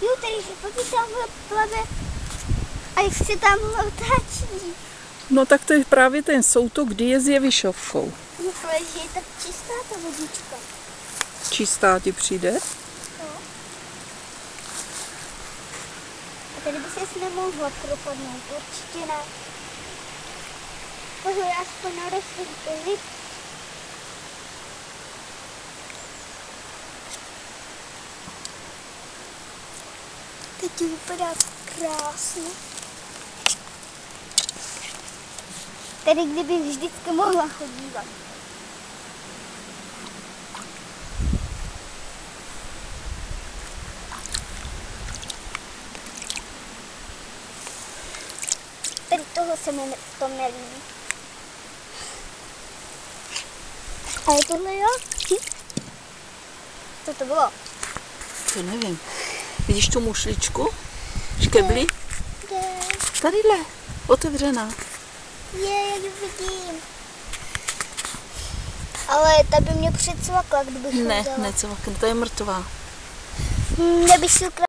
Jo, tady se taky tam plave. A jak se tam otáčí. No tak to je právě ten soutok, kdy je s Jevišovkou. No, protože je tak čistá ta vodička. Čistá ti přijde? No. A tady by ses nemohla propadnout, určitě ne. Pozor, aspoň narostly lip. Teď ti vypadá krásně. Tady kdyby vždycky mohla chodívat. Tady toho se mi v tom nelíbí. A je tohle jo? Co to bylo? To nevím. Vidíš tu mušličku? Škebli? Kde? Tadyhle, otevřená. Jak vidím. Ale ta by mě předsvakla, kdybych Ne, vzala. necvakne, to je mrtvá. Kdybych si